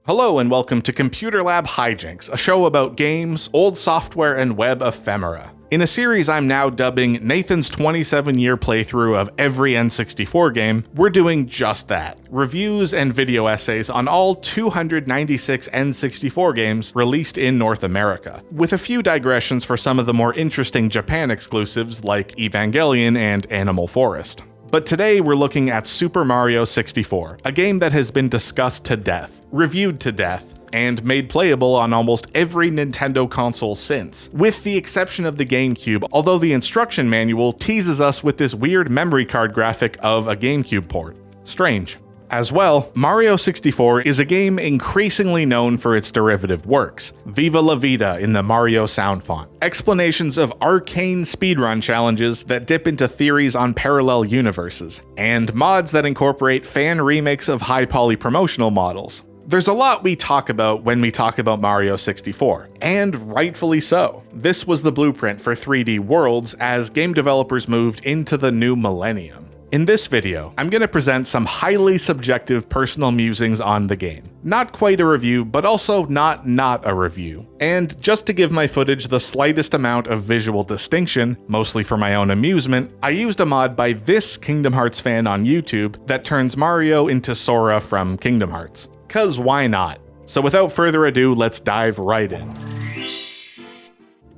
Hello and welcome to Computer Lab Hijinks, a show about games, old software, and web ephemera. In a series I'm now dubbing Nathan's 27-year playthrough of every N64 game, we're doing just that. Reviews and video essays on all 296 N64 games released in North America, with a few digressions for some of the more interesting Japan exclusives like Evangelion and Animal Forest. But today we're looking at Super Mario 64, a game that has been discussed to death, reviewed to death, and made playable on almost every Nintendo console since, with the exception of the GameCube, although the instruction manual teases us with this weird memory card graphic of a GameCube port. Strange. As well, Mario 64 is a game increasingly known for its derivative works, Viva La Vida in the Mario sound font, explanations of arcane speedrun challenges that dip into theories on parallel universes, and mods that incorporate fan remakes of high-poly promotional models. There's a lot we talk about when we talk about Mario 64, and rightfully so. This was the blueprint for 3D worlds as game developers moved into the new millennium. In this video, I'm going to present some highly subjective personal musings on the game. Not quite a review, but also not a review. And just to give my footage the slightest amount of visual distinction, mostly for my own amusement, I used a mod by this Kingdom Hearts fan on YouTube that turns Mario into Sora from Kingdom Hearts. 'Cause why not? So without further ado, let's dive right in.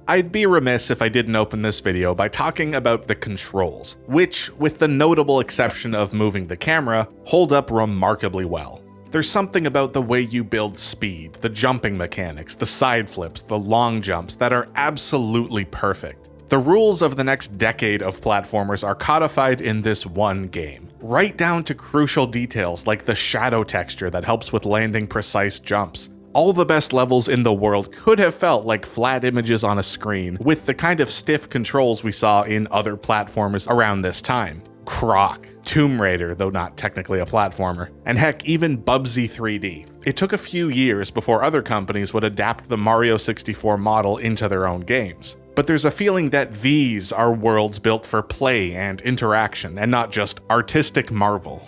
I'd be remiss if I didn't open this video by talking about the controls, which, with the notable exception of moving the camera, hold up remarkably well. There's something about the way you build speed, the jumping mechanics, the side flips, the long jumps that are absolutely perfect. The rules of the next decade of platformers are codified in this one game, right down to crucial details like the shadow texture that helps with landing precise jumps. All the best levels in the world could have felt like flat images on a screen, with the kind of stiff controls we saw in other platformers around this time. Croc, Tomb Raider, though not technically a platformer, and heck, even Bubsy 3D. It took a few years before other companies would adapt the Mario 64 model into their own games. But there's a feeling that these are worlds built for play and interaction, and not just artistic marvel.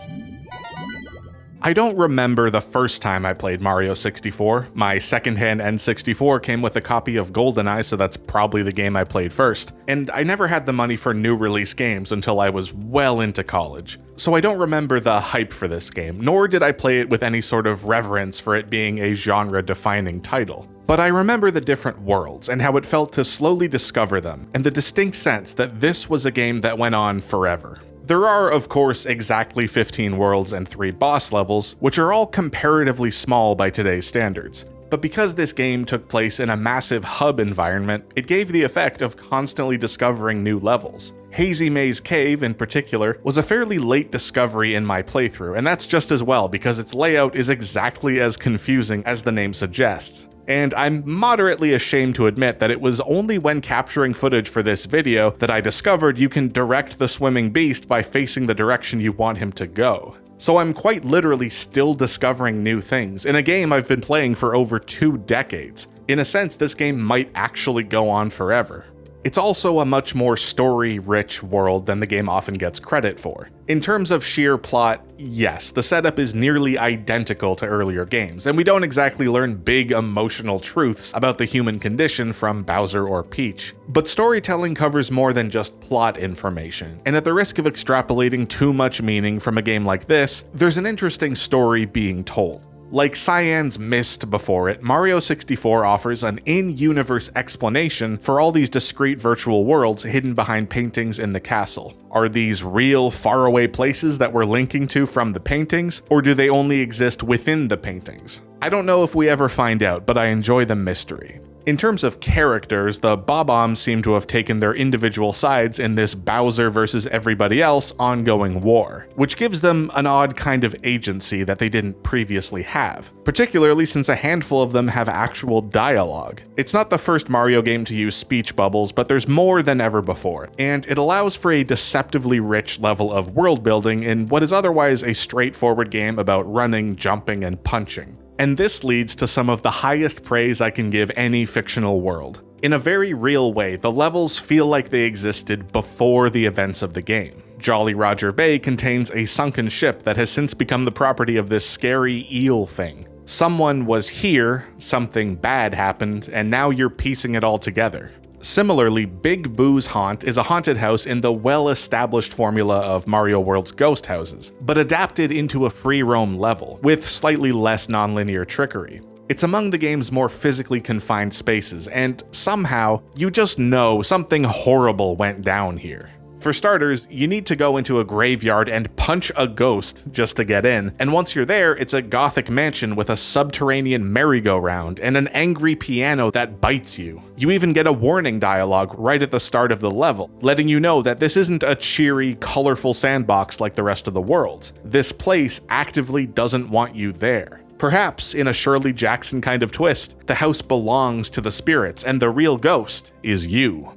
I don't remember the first time I played Mario 64. My secondhand N64 came with a copy of GoldenEye, so that's probably the game I played first. And I never had the money for new release games until I was well into college. So I don't remember the hype for this game, nor did I play it with any sort of reverence for it being a genre-defining title. But I remember the different worlds and how it felt to slowly discover them, and the distinct sense that this was a game that went on forever. There are, of course, exactly 15 worlds and 3 boss levels, which are all comparatively small by today's standards. But because this game took place in a massive hub environment, it gave the effect of constantly discovering new levels. Hazy Maze Cave, in particular, was a fairly late discovery in my playthrough, and that's just as well because its layout is exactly as confusing as the name suggests. And I'm moderately ashamed to admit that it was only when capturing footage for this video that I discovered you can direct the swimming beast by facing the direction you want him to go. So I'm quite literally still discovering new things in a game I've been playing for over 2 decades. In a sense, this game might actually go on forever. It's also a much more story-rich world than the game often gets credit for. In terms of sheer plot, yes, the setup is nearly identical to earlier games, and we don't exactly learn big emotional truths about the human condition from Bowser or Peach. But storytelling covers more than just plot information, and at the risk of extrapolating too much meaning from a game like this, there's an interesting story being told. Like Cyan's Mist before it, Mario 64 offers an in-universe explanation for all these discrete virtual worlds hidden behind paintings in the castle. Are these real, faraway places that we're linking to from the paintings, or do they only exist within the paintings? I don't know if we ever find out, but I enjoy the mystery. In terms of characters, the Bob-ombs seem to have taken their individual sides in this Bowser versus everybody else ongoing war, which gives them an odd kind of agency that they didn't previously have, particularly since a handful of them have actual dialogue. It's not the first Mario game to use speech bubbles, but there's more than ever before, and it allows for a deceptively rich level of world building in what is otherwise a straightforward game about running, jumping, and punching. And this leads to some of the highest praise I can give any fictional world. In a very real way, the levels feel like they existed before the events of the game. Jolly Roger Bay contains a sunken ship that has since become the property of this scary eel thing. Someone was here, something bad happened, and now you're piecing it all together. Similarly, Big Boo's Haunt is a haunted house in the well-established formula of Mario World's ghost houses, but adapted into a free roam level, with slightly less non-linear trickery. It's among the game's more physically confined spaces, and somehow, you just know something horrible went down here. For starters, you need to go into a graveyard and punch a ghost just to get in, and once you're there, it's a gothic mansion with a subterranean merry-go-round and an angry piano that bites you. You even get a warning dialogue right at the start of the level, letting you know that this isn't a cheery, colorful sandbox like the rest of the world. This place actively doesn't want you there. Perhaps, in a Shirley Jackson kind of twist, the house belongs to the spirits and the real ghost is you.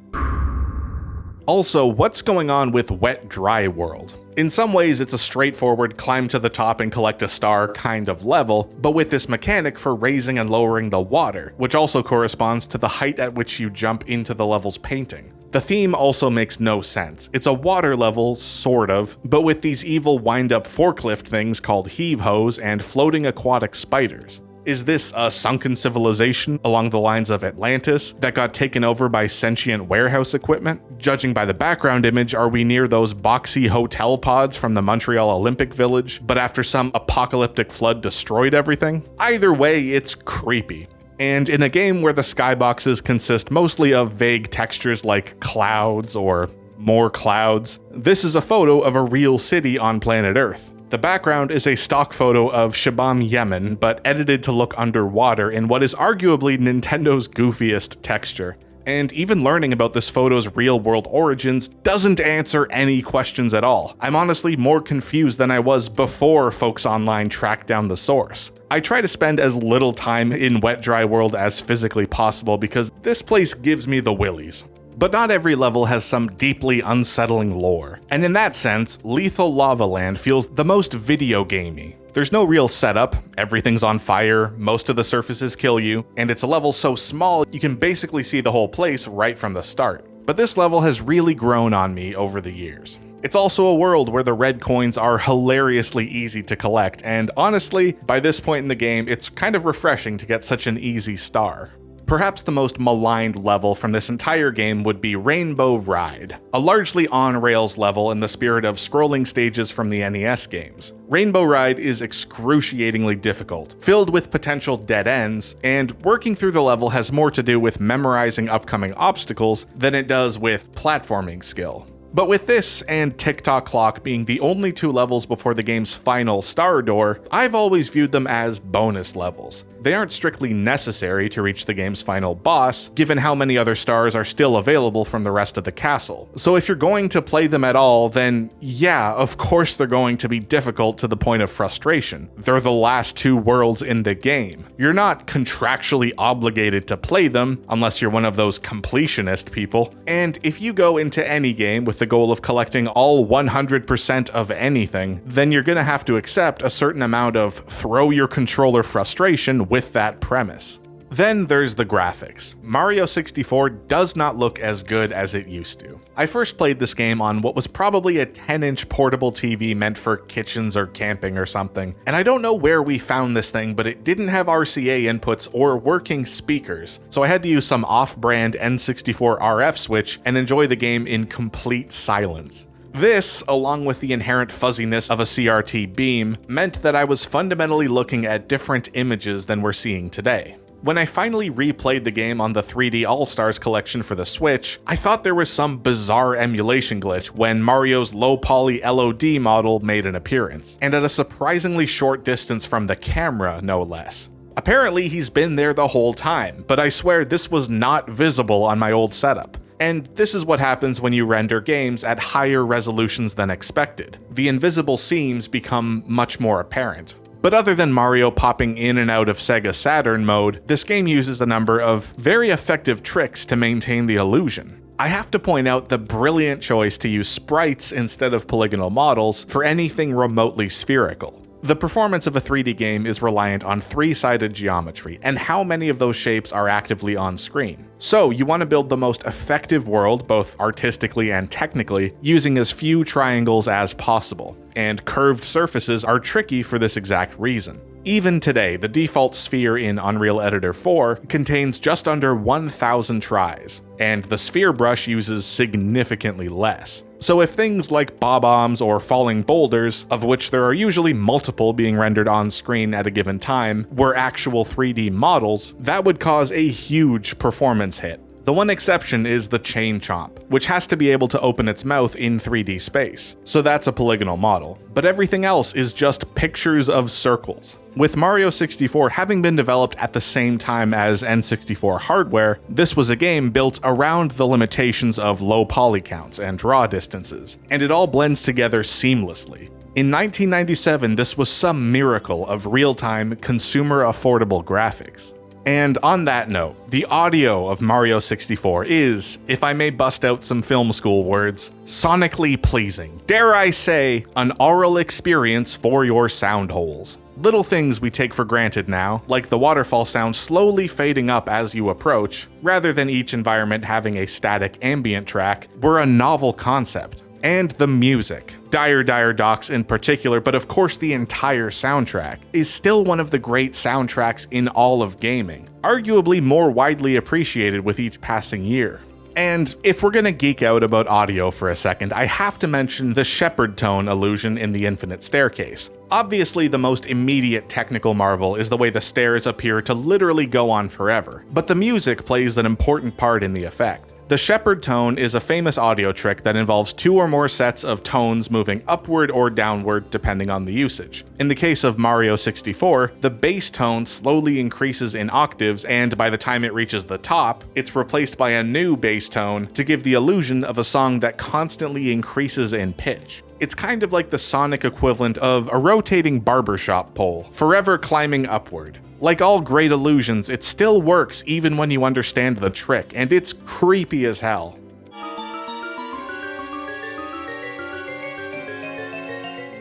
Also, what's going on with Wet Dry World? In some ways, it's a straightforward climb to the top and collect a star kind of level, but with this mechanic for raising and lowering the water, which also corresponds to the height at which you jump into the level's painting. The theme also makes no sense. It's a water level, sort of, but with these evil wind-up forklift things called heave-hos and floating aquatic spiders. Is this a sunken civilization along the lines of Atlantis that got taken over by sentient warehouse equipment? Judging by the background image, are we near those boxy hotel pods from the Montreal Olympic Village, but after some apocalyptic flood destroyed everything? Either way, it's creepy. And in a game where the skyboxes consist mostly of vague textures like clouds or more clouds, this is a photo of a real city on planet Earth. The background is a stock photo of Shibam, Yemen, but edited to look underwater in what is arguably Nintendo's goofiest texture. And even learning about this photo's real-world origins doesn't answer any questions at all. I'm honestly more confused than I was before folks online tracked down the source. I try to spend as little time in Wet Dry World as physically possible because this place gives me the willies. But not every level has some deeply unsettling lore, and in that sense, Lethal Lava Land feels the most video gamey. There's no real setup, everything's on fire, most of the surfaces kill you, and it's a level so small you can basically see the whole place right from the start. But this level has really grown on me over the years. It's also a world where the red coins are hilariously easy to collect, and honestly, by this point in the game, it's kind of refreshing to get such an easy star. Perhaps the most maligned level from this entire game would be Rainbow Ride, a largely on-rails level in the spirit of scrolling stages from the NES games. Rainbow Ride is excruciatingly difficult, filled with potential dead ends, and working through the level has more to do with memorizing upcoming obstacles than it does with platforming skill. But with this and Tick-Tock Clock being the only two levels before the game's final star door, I've always viewed them as bonus levels. They aren't strictly necessary to reach the game's final boss, given how many other stars are still available from the rest of the castle. So if you're going to play them at all, then yeah, of course they're going to be difficult to the point of frustration. They're the last two worlds in the game. You're not contractually obligated to play them, unless you're one of those completionist people. And if you go into any game with the goal of collecting all 100% of anything, then you're gonna have to accept a certain amount of throw your controller frustration with that premise. Then there's the graphics. Mario 64 does not look as good as it used to. I first played this game on what was probably a 10-inch portable TV meant for kitchens or camping or something, and I don't know where we found this thing, but it didn't have RCA inputs or working speakers, so I had to use some off-brand N64 RF switch and enjoy the game in complete silence. This, along with the inherent fuzziness of a CRT beam, meant that I was fundamentally looking at different images than we're seeing today. When I finally replayed the game on the 3D All-Stars collection for the Switch, I thought there was some bizarre emulation glitch when Mario's low-poly LOD model made an appearance, and at a surprisingly short distance from the camera, no less. Apparently he's been there the whole time, but I swear this was not visible on my old setup. And this is what happens when you render games at higher resolutions than expected. The invisible seams become much more apparent. But other than Mario popping in and out of Sega Saturn mode, this game uses a number of very effective tricks to maintain the illusion. I have to point out the brilliant choice to use sprites instead of polygonal models for anything remotely spherical. The performance of a 3D game is reliant on three-sided geometry, and how many of those shapes are actively on screen. So you want to build the most effective world, both artistically and technically, using as few triangles as possible, and curved surfaces are tricky for this exact reason. Even today, the default sphere in Unreal Editor 4 contains just under 1,000 tries, and the sphere brush uses significantly less. So if things like bob-ombs or falling boulders, of which there are usually multiple being rendered on screen at a given time, were actual 3D models, that would cause a huge performance hit. The one exception is the chain chomp, which has to be able to open its mouth in 3D space, so that's a polygonal model. But everything else is just pictures of circles. With Mario 64 having been developed at the same time as N64 hardware, this was a game built around the limitations of low poly counts and draw distances, and it all blends together seamlessly. In 1997, this was some miracle of real-time, consumer-affordable graphics. And on that note, the audio of Mario 64 is, if I may bust out some film school words, sonically pleasing. Dare I say, an aural experience for your sound holes. Little things we take for granted now, like the waterfall sound slowly fading up as you approach, rather than each environment having a static ambient track, were a novel concept. And the music, Dire Dire Docks in particular, but of course the entire soundtrack, is still one of the great soundtracks in all of gaming, arguably more widely appreciated with each passing year. And if we're gonna geek out about audio for a second, I have to mention the shepherd tone illusion in the Infinite Staircase. Obviously, the most immediate technical marvel is the way the stairs appear to literally go on forever, but the music plays an important part in the effect. The shepherd tone is a famous audio trick that involves two or more sets of tones moving upward or downward depending on the usage. In the case of Mario 64, the bass tone slowly increases in octaves, and by the time it reaches the top, it's replaced by a new bass tone to give the illusion of a song that constantly increases in pitch. It's kind of like the sonic equivalent of a rotating barbershop pole, forever climbing upward. Like all great illusions, it still works even when you understand the trick, and it's creepy as hell.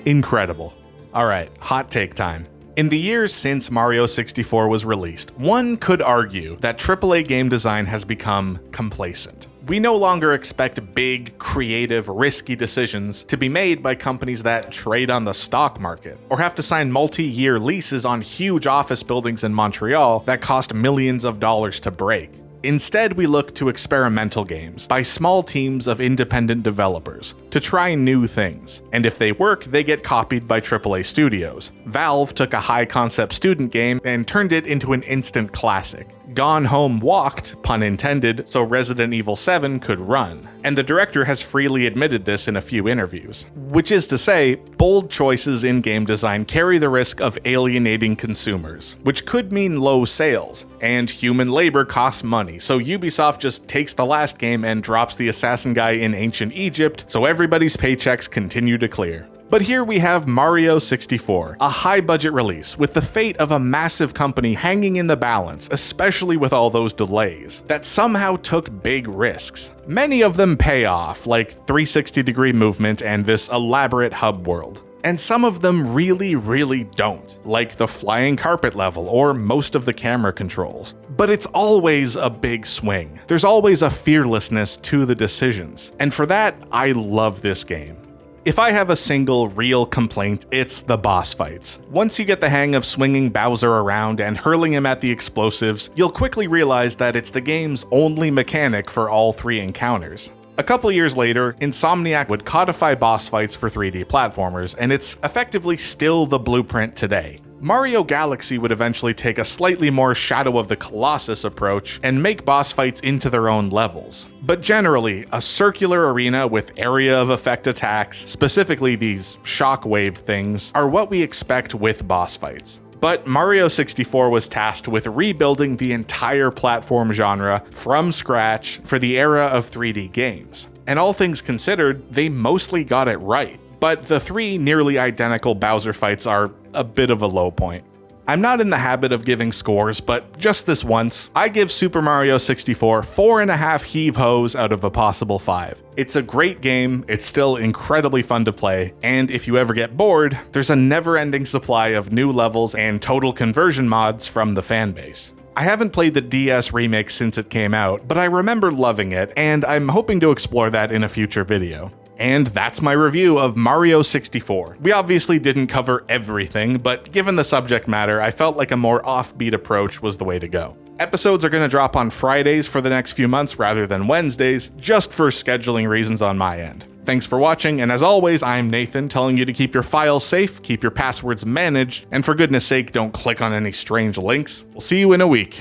Incredible. Alright, hot take time. In the years since Mario 64 was released, one could argue that AAA game design has become complacent. We no longer expect big, creative, risky decisions to be made by companies that trade on the stock market, or have to sign multi-year leases on huge office buildings in Montreal that cost millions of dollars to break. Instead, we look to experimental games by small teams of independent developers to try new things, and if they work, they get copied by AAA studios. Valve took a high-concept student game and turned it into an instant classic. Gone Home walked, pun intended, so Resident Evil 7 could run, and the director has freely admitted this in a few interviews. Which is to say, bold choices in game design carry the risk of alienating consumers, which could mean low sales, and human labor costs money, so Ubisoft just takes the last game and drops the assassin guy in ancient Egypt, so everybody's paychecks continue to clear. But here we have Mario 64, a high-budget release with the fate of a massive company hanging in the balance, especially with all those delays, that somehow took big risks. Many of them pay off, like 360-degree movement and this elaborate hub world. And some of them really don't, like the flying carpet level or most of the camera controls. But it's always a big swing. There's always a fearlessness to the decisions, and for that, I love this game. If I have a single real complaint, it's the boss fights. Once you get the hang of swinging Bowser around and hurling him at the explosives, you'll quickly realize that it's the game's only mechanic for all three encounters. A couple years later, Insomniac would codify boss fights for 3D platformers, and it's effectively still the blueprint today. Mario Galaxy would eventually take a slightly more Shadow of the Colossus approach and make boss fights into their own levels. But generally, a circular arena with area of effect attacks, specifically these shockwave things, are what we expect with boss fights. But Mario 64 was tasked with rebuilding the entire platform genre from scratch for the era of 3D games. And all things considered, they mostly got it right. But the three nearly identical Bowser fights are a bit of a low point. I'm not in the habit of giving scores, but just this once, I give Super Mario 64 4.5 heave-hoes out of a possible 5. It's a great game, it's still incredibly fun to play, and if you ever get bored, there's a never-ending supply of new levels and total conversion mods from the fanbase. I haven't played the DS remake since it came out, but I remember loving it, and I'm hoping to explore that in a future video. And that's my review of Mario 64. We obviously didn't cover everything, but given the subject matter, I felt like a more offbeat approach was the way to go. Episodes are going to drop on Fridays for the next few months rather than Wednesdays, just for scheduling reasons on my end. Thanks for watching, and as always, I'm Nathan, telling you to keep your files safe, keep your passwords managed, and for goodness sake, don't click on any strange links. We'll see you in a week.